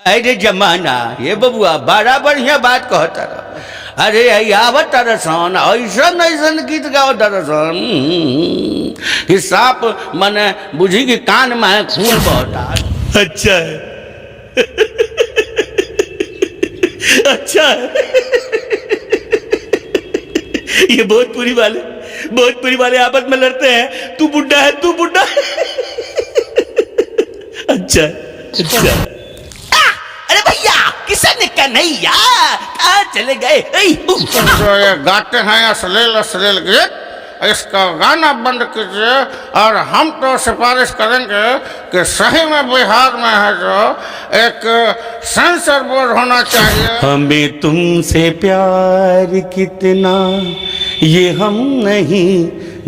अरे जमाना ये बबुआ बड़ा बढ़िया बात कहता रहा। अरे आवत तरसन ऐसन ऐसन गीत गाओ तरसन कि सांप मने बुझी कि कान में खून बहता। अच्छा है अच्छा है। ये भोजपुरी वाले आपस में लड़ते हैं, तू बुड्ढा है तू बुड्ढा है। अच्छा अच्छा। अरे भैया किशन कन्हैया कहाँ चले गए? जो ये गाते हैं अश्लील अश्लील गीत, इसका गाना बंद कीजिए और हम तो सिफारिश करेंगे कि सही में बिहार में है जो एक सेंसर बोर्ड होना चाहिए। हमें तुमसे प्यार कितना ये हम नहीं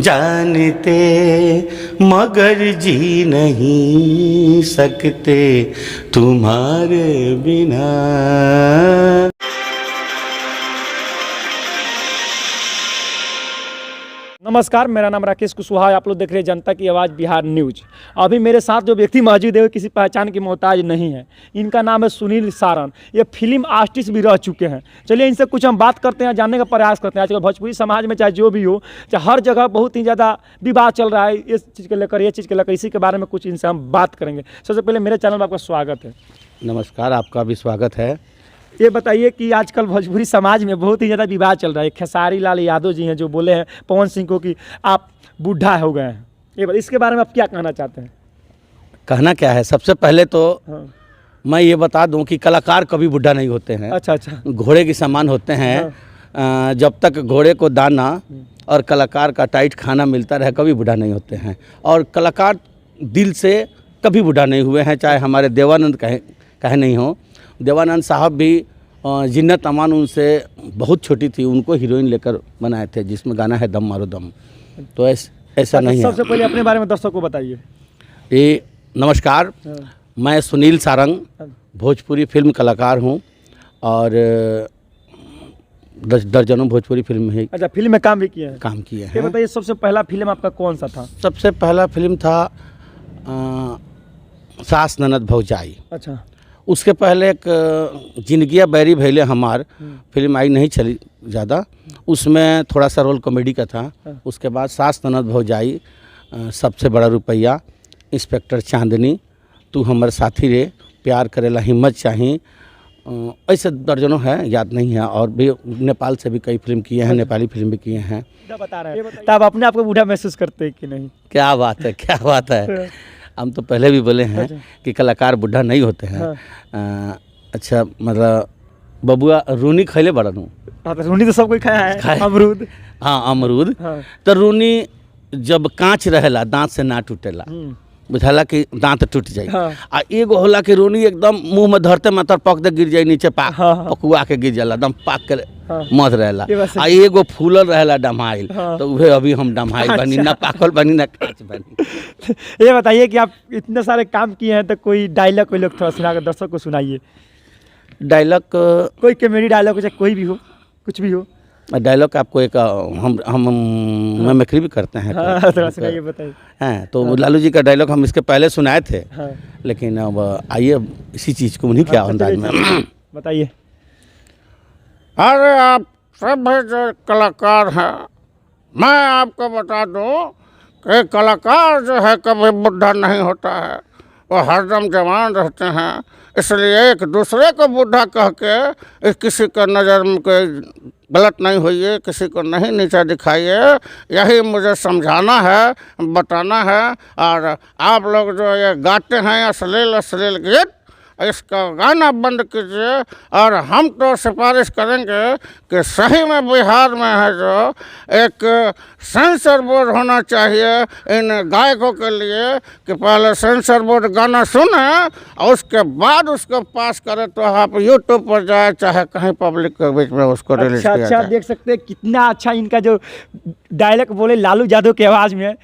जानते, मगर जी नहीं सकते तुम्हारे बिना। नमस्कार, मेरा नाम राकेश कुशवाहा, आप लोग देख रहे हैं जनता की आवाज़ बिहार न्यूज। अभी मेरे साथ जो व्यक्ति मौजूद है वो किसी पहचान की मोहताज नहीं है। इनका नाम है सुनील सारण। ये फिल्म आर्टिस्ट भी रह चुके हैं। चलिए इनसे कुछ हम बात करते हैं, जानने का प्रयास करते हैं। आजकल भोजपुरी समाज में चाहे जो भी हो, चाहे हर जगह बहुत ही ज़्यादा विवाद चल रहा है इस चीज़ को लेकर, ये चीज़ को लेकर। इसी के बारे में कुछ इनसे हम बात करेंगे। सबसे पहले मेरे चैनल में आपका स्वागत है। नमस्कार, आपका भी स्वागत है। ये बताइए कि आजकल भोजपुरी समाज में बहुत ही ज़्यादा विवाद चल रहा है। खेसारी लाल यादव जी हैं जो बोले हैं पवन सिंह को कि आप बूढ़ा हो गए हैं। ये इसके बारे में आप क्या कहना चाहते हैं? कहना क्या है, सबसे पहले तो मैं ये बता दूं कि कलाकार कभी बुढ़ा नहीं होते हैं। अच्छा अच्छा। घोड़े के समान होते हैं। जब तक घोड़े को दाना और कलाकार का टाइट खाना मिलता रहे कभी बुढ़ा नहीं होते हैं। और कलाकार दिल से कभी बुढ़ा नहीं हुए हैं, चाहे हमारे देवानंद कहे नहीं हो। देवानंद साहब भी जिन्नत अमान उनसे बहुत छोटी थी, उनको हीरोइन लेकर बनाए थे जिसमें गाना है दम मारो दम। तो ऐसा नहीं है। सबसे पहले अपने बारे में दर्शकों को बताइए। ये नमस्कार, मैं सुनील सारंग भोजपुरी फिल्म कलाकार हूँ और दर्जनों भोजपुरी फिल्म है। अच्छा, फिल्म में काम भी किए हैं? काम किए हैं। ये बताइए सबसे पहला फिल्म आपका कौन सा था? सबसे पहला फिल्म था सास ननद भौजाई। अच्छा। उसके पहले एक जिंदगिया बैरी भैले हमार फिल्म आई, नहीं चली ज़्यादा, उसमें थोड़ा सा रोल कॉमेडी का था। उसके बाद सास ननद भौजाई, सबसे बड़ा रुपया, इंस्पेक्टर चांदनी, तू हमर साथी रे, प्यार करेला हिम्मत चाहिए, ऐसे दर्जनों है, याद नहीं है। और भी नेपाल से भी कई फिल्म किए हैं, नेपाली फिल्म भी किए हैं। बता रहे हैं तब अपने आप को बूढ़ा महसूस करते हैं कि नहीं? क्या बात है, क्या बात है। हम तो पहले भी बोले हैं कि कलाकार बुढ़ा नहीं होते हैं। अच्छा, मतलब बबुआ रूनी खैले बड़ा हूँ। रूनी तो सब कोई खाया है। अमरूद। हाँ, अमरूद। तो रूनी जब कांच रहेला दांत से ना टूटेला, बुझाला कि दांत टूट जाए। आ एगो होला कि रूनी एकदम मुंह में धरते मात्र पक दे गिर जाए नीचे, पकुआ के गिर जाला, एकदम पाक के मत रहेला। आ एगो फूलल रहेला डमाइल, तो वह अभी हम डमाइल बनी, ना पाकल बनी ना कांच बनी। ये बताइए कि आप इतने सारे काम किए हैं तो कोई डायलॉग कोई लोग थोड़ा सुना कर दर्शक को सुनाइए। डायलॉग कोई कॉमेडी डायलॉग चाहे कोई भी हो, कुछ भी हो। डायलॉग आपको एक हम मिमिक्री भी करते हैं। थोड़ा सुनाइए, बताइए। हाँ, तो लालू जी का डायलॉग हम इसके पहले सुनाए थे। लेकिन अब आइए इसी चीज़ को उन्हीं क्या अंदाज में बताइए। अरे आप सब जो कलाकार हैं, मैं आपको बता दूं कि कलाकार जो है कभी बुढ़ा नहीं होता है, वो हरदम जवान रहते हैं। इसलिए एक दूसरे को बूढ़ा कह के किसी का नज़र में कोई गलत नहीं होइए, किसी को नहीं नीचा दिखाइए, यही मुझे समझाना है, बताना है। और आप लोग जो ये गाते हैं अश्लील अश्लील गीत, इसका गाना बंद कीजिए और हम तो सिफारिश करेंगे कि सही में बिहार में है जो एक सेंसर बोर्ड होना चाहिए इन गायकों के लिए, कि पहले सेंसर बोर्ड गाना सुने और उसके बाद उसको पास करें, तो आप यूट्यूब पर जाए चाहे कहीं पब्लिक के बीच में उसको रिलीज किया जाए। देख सकते हैं कितना अच्छा इनका जो डायलॉग बोले लालू यादव की आवाज़ में।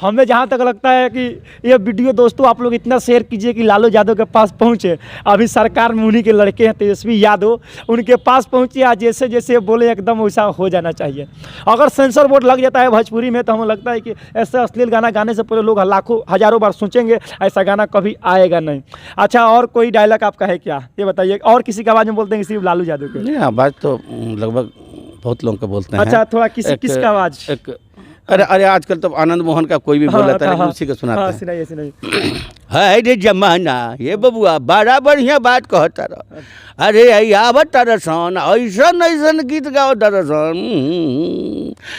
हमें जहाँ तक लगता है कि ये वीडियो दोस्तों आप लोग इतना शेयर कीजिए कि लालू यादव के पास पहुँचे। अभी सरकार में उन्हीं के लड़के हैं तेजस्वी यादव, उनके पास पहुँचे आज जैसे जैसे बोले एकदम वैसा हो जाना चाहिए। अगर सेंसर बोर्ड लग जाता है भोजपुरी में तो हमें लगता है कि ऐसा अश्लील गाना गाने से पहले लोग लाखों हज़ारों बार सोचेंगे, ऐसा गाना कभी आएगा नहीं। अच्छा, और कोई डायलॉग आपका है क्या, ये बताइए? और किसी की आवाज़ में बोलते हैं सिर्फ लालू यादव के? नहीं, आवाज़ तो लगभग बहुत लोगों का बोलते हैं। अच्छा, थोड़ा किसका आवाज़? अरे आजकल तो आनंद मोहन का कोई भी बोल लेता है, लेकिन उसी को सुनाते हैं। सुनाइए सुनाइए। है रे जमाना ये बबुआ बड़ा बढ़िया बात कहता रह। अरे आवत तरसन ऐसन ऐसन गीत गाओ तरसन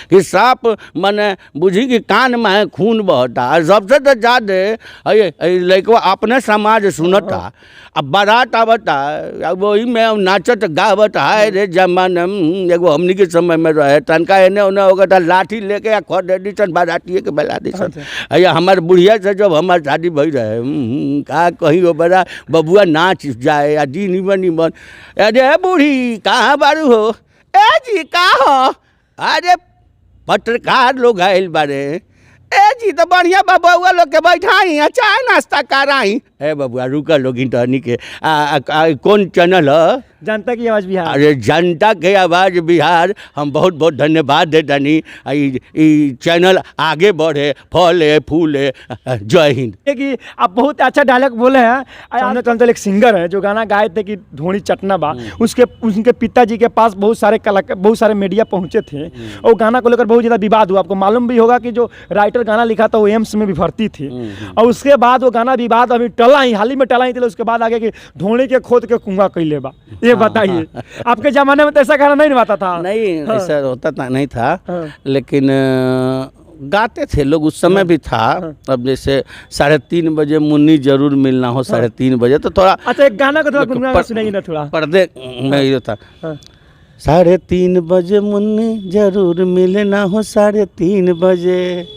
कि साफ मने बुझी कि कान में खून बहता। और सबसे तो ज्यादा लड़कवा अपने समाज सुनता, अब बारात आवता, अब वही में नाचत गावत। है रे जमाना एगो हमनी के समय में रहे तनका एने ओने होगा था लाठी लेके या खड़ दिसन बारातिए के बेला दिसन। या हमार बुढ़िया से जब हमार शादी भई रहे का कहीं हो बड़ा बबुआ नाच जाए या दी निमन निमन। अरे बूढ़ी कहाँ बारू हो? ए जी का हो? अरे पत्रकार लोग आयल बारे। ए जी तो बढ़िया बबुआ लोग के बैठाई चाय नाश्ता कराई। ए बबुआ रुका लोग इंटरनी के कौन चैनल है? जनता की आवाज़ बिहार। अरे जनता के आवाज़ बिहार, हम बहुत बहुत धन्यवाद देतानी। ई चैनल आगे बढ़े, फले फूले। जय हिंद। कि आप बहुत अच्छा डायलॉग बोले हैं। सामने चलते एक सिंगर है जो गाना गाए थे कि ढोणी चटना बा, उनके पिताजी के पास बहुत सारे कलाकार, बहुत सारे मीडिया पहुंचे थे और गाना को लेकर बहुत ज़्यादा विवाद हुआ। आपको मालूम भी होगा कि जो राइटर गाना लिखा था वो एम्स में भी भर्ती थी और उसके बाद वो गाना विवाद अभी टला ही, हाल ही में टला ही थे। उसके बाद आगे कि ढोणी के खोद के कुआं कैले बा। ये बताइए, आपके ज़माने में तो ऐसा गाना नहीं बनता था? नहीं, ऐसा होता नहीं था, लेकिन गाते थे लोग उस समय भी था। अब जैसे 3:30 बजे मुन्नी जरूर मिलना हो, 3:30 बजे तो थोड़ा। अच्छा, एक गाना को थोड़ा गुनगुना सुनाइए ना थोड़ा। पर्दे में ये था 3:30 बजे मुन्नी जरूर मिलना हो, 3:30 बजे।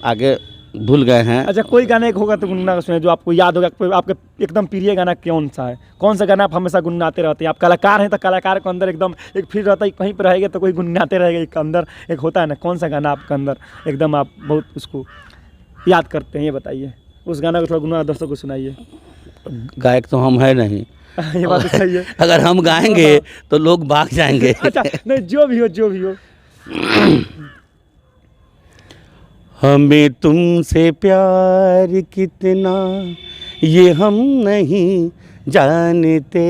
आगे भूल गए हैं। अच्छा, कोई गाना एक होगा तो गुनगुना सुनाइए जो आपको याद होगा। कोई आपके एकदम प्रिय गाना कौन सा है? कौन सा गाना आप हमेशा गुनगुनाते रहते हैं? आप कलाकार हैं तो कलाकार के अंदर एकदम एक फील रहता है, कहीं पर रहेगा तो कोई गुनगुनाते रहेगा। एक अंदर एक होता है ना, कौन सा गाना आपके अंदर एकदम आप बहुत उसको याद करते हैं, ये बताइए। उस गाना को थोड़ा गुनगुना दर्शकों को सुनाइए। गायक तो हम है नहीं। ये बात तो सही है। अगर हम गाएंगे तो लोग भाग जाएंगे। अच्छा, नहीं, जो भी हो जो भी हो। हमें तुमसे प्यार कितना ये हम नहीं जानते,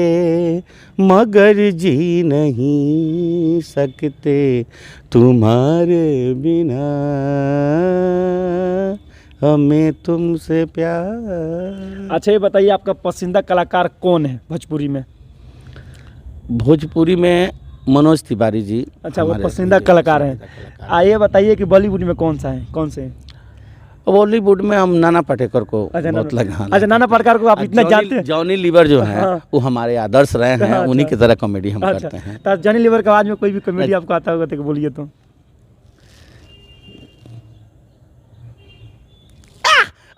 मगर जी नहीं सकते तुम्हारे बिना, हमें तुमसे प्यार। अच्छा, ये बताइए आपका पसंदीदा कलाकार कौन है भोजपुरी में? भोजपुरी में मनोज तिवारी जी। अच्छा, वो पसंदीदा कलाकार हैं। आइए बताइए कि बॉलीवुड में कौन सा है, कौन से? बॉलीवुड में हम नाना पाटेकर को अच्छा, बहुत लगा। अच्छा, नाना पाटेकर को आप इतना जानते हैं? जॉनी लीवर जो है वो हमारे आदर्श रहे हैं। अच्छा, उन्हीं की तरह कॉमेडी हम करते हैं। तो जॉनी लीवर के आवाज में कोई भी कॉमेडी आपको आता होगा तो बोलिए तो।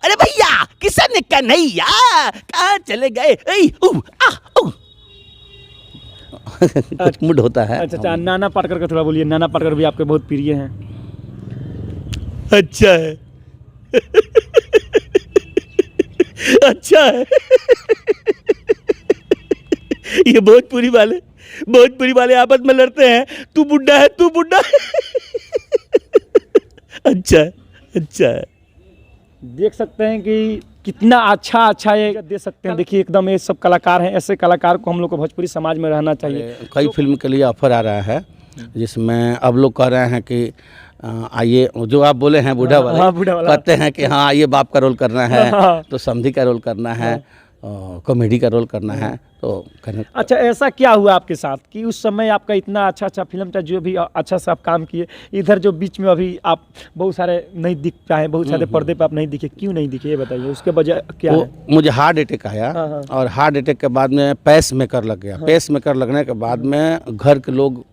अरे भैया किशन कन्हैया कहाँ चले गए? कुछ मूड होता है। अच्छा, नाना पाटेकर का थोड़ा बोलिए। नाना पाटेकर भी आपके बहुत प्रिय हैं। अच्छा है। अच्छा है। ये भोजपुरी वाले आपस में लड़ते हैं, तू बुड्ढा है, तू बुड्ढा है। अच्छा है, अच्छा है। देख सकते हैं कि कितना अच्छा ये दे सकते हैं। देखिए एकदम ये सब कलाकार हैं, ऐसे कलाकार को हम लोग को भोजपुरी समाज में रहना चाहिए। कई फिल्म के लिए ऑफर आ रहा है जिसमें अब लोग कह रहे हैं कि आइए, जो आप बोले हैं बूढ़ा वाला, हाँ, बूढ़ा वाला कहते हैं कि हाँ आइए बाप का रोल करना है, तो समधी का रोल करना है, कॉमेडी का रोल करना है, तो कहने। अच्छा, ऐसा क्या हुआ आपके साथ कि उस समय आपका इतना अच्छा फिल्म था, जो भी अच्छा से आप काम किए, इधर जो बीच में अभी आप बहुत सारे नहीं दिख पाए, बहुत सारे पर्दे पे आप नहीं दिखे, क्यों नहीं दिखे ये बताइए, उसके वजह क्या है? मुझे हार्ट अटैक आया। हाँ। और हार्ट अटैक के बाद में पेस मेकर लग गया। पेस मेकर लगने के बाद में घर के लोग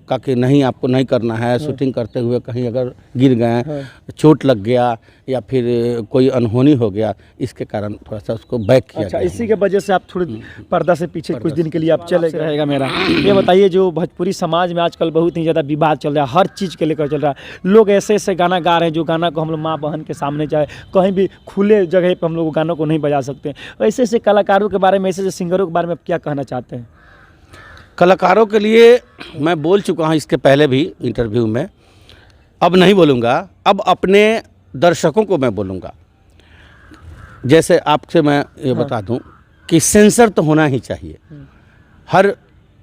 का कि नहीं आपको नहीं करना है, शूटिंग करते हुए कहीं अगर गिर गए, चोट लग गया या फिर कोई अनहोनी हो गया, इसके कारण थोड़ा सा उसको बैक किया। अच्छा, इसी के वजह से आप थोड़ी पर्दा से से पीछे कुछ दिन के लिए आप चले रहेगा मेरा। ये बताइए, जो भोजपुरी समाज में आजकल बहुत ही ज़्यादा विवाद चल रहा है, हर चीज़ के लेकर चल रहा है, लोग ऐसे ऐसे गाना गा रहे हैं जो गाना को हम लोग माँ बहन के सामने चाहे कहीं भी खुले जगह पर हम लोग गानों को नहीं बजा सकते। ऐसे ऐसे कलाकारों के बारे में, ऐसे ऐसे सिंगरों के बारे में आप क्या कहना चाहते हैं? कलाकारों के लिए मैं बोल चुका हूँ इसके पहले भी इंटरव्यू में, अब नहीं बोलूँगा, अब अपने दर्शकों को मैं बोलूँगा। जैसे आपसे मैं ये बता दूं कि सेंसर तो होना ही चाहिए हर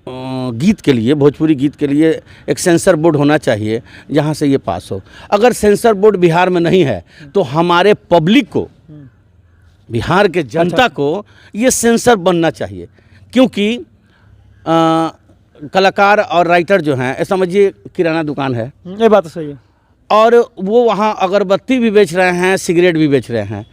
गीत के लिए, भोजपुरी गीत के लिए एक सेंसर बोर्ड होना चाहिए जहां से ये पास हो। अगर सेंसर बोर्ड बिहार में नहीं है तो हमारे पब्लिक को, बिहार के जनता को ये सेंसर बनना चाहिए, क्योंकि कलाकार और राइटर जो हैं, समझिए किराना दुकान है, ये बात तो सही है, और वो वहाँ अगरबत्ती भी बेच रहे हैं, सिगरेट भी बेच रहे हैं।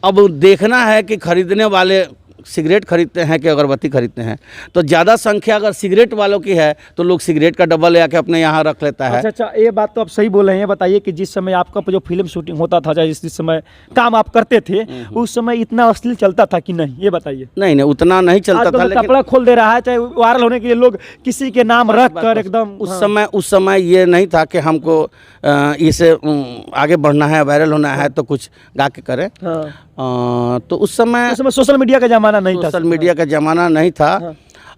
अब देखना है कि खरीदने वाले सिगरेट खरीदते हैं कि अगरबत्ती खरीदते हैं। तो ज़्यादा संख्या अगर सिगरेट वालों की है तो लोग सिगरेट का डब्बा ले आके अपने यहाँ रख लेता है। अच्छा, ये बात तो आप सही बोल रहे हैं। ये बताइए कि जिस समय आपका जो फिल्म शूटिंग होता था, चाहे जिस समय काम आप करते थे, उस समय इतना अश्लील चलता था कि नहीं? ये बताइए। नहीं, उतना नहीं चलता था, लेकिन कपड़ा खोल दे रहा है, चाहे वायरल होने के लिए लोग किसी के नाम रख कर एकदम। उस समय ये नहीं था कि हमको इसे आगे बढ़ना है, वायरल होना है तो कुछ गा के करें। तो उस समय सोशल मीडिया का जमाना नहीं था, सोशल मीडिया का ज़माना नहीं था।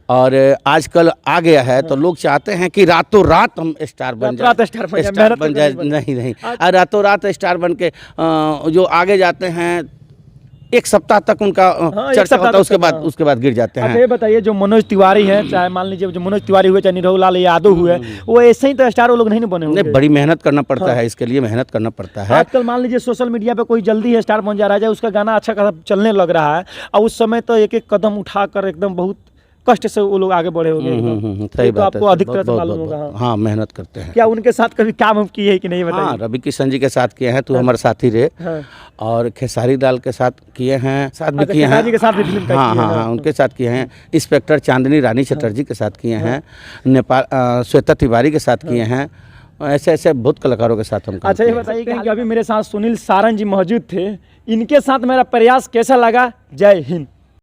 और आजकल आ गया है तो लोग चाहते हैं कि रातों रात हम स्टार बन जाए, स्टार बन जाए। नहीं, और रातों रात स्टार बन के जो आगे जाते हैं, एक सप्ताह तक उनका चर्चा होता है, उसके बाद गिर जाते हैं। अच्छा, ये बताइए, जो मनोज तिवारी हैं, चाहे मान लीजिए जो मनोज तिवारी हुए, चाहे निरहु लाल यादव हुए, वो ऐसे ही तो स्टार वो लोग नहीं बने होंगे? नहीं, बड़ी मेहनत करना पड़ता है, इसके लिए मेहनत करना पड़ता है। आजकल मान लीजिए सोशल मीडिया पे कोई जल्दी है स्टार बन जा रहा है, उसका गाना अच्छा खासा चलने लग रहा है, और उस समय तो एक एक कदम उठाकर एकदम बहुत कष्ट से वो लोग आगे बढ़े होंगे। सही बात है, आपको अधिक तरह से मालूम होगा। हाँ, मेहनत करते हैं। क्या उनके साथ कभी काम किए है कि नहीं बताइए? हाँ, रवि किशन जी के साथ किए हैं, तू हमारे साथी रहे, और खेसारी लाल के साथ किए हैं, साथ भी किए हैं। हाँ, उनके साथ किए हैं। इंस्पेक्टर चांदनी रानी चटर्जी के साथ किए हैं, नेपाल श्वेता तिवारी के साथ किए हैं, ऐसे ऐसे बहुत कलाकारों के साथ हम। अच्छा, ये बताइए कि अभी मेरे साथ सुनील सारन जी मौजूद थे, इनके साथ मेरा प्रयास कैसा लगा? जय हिंद।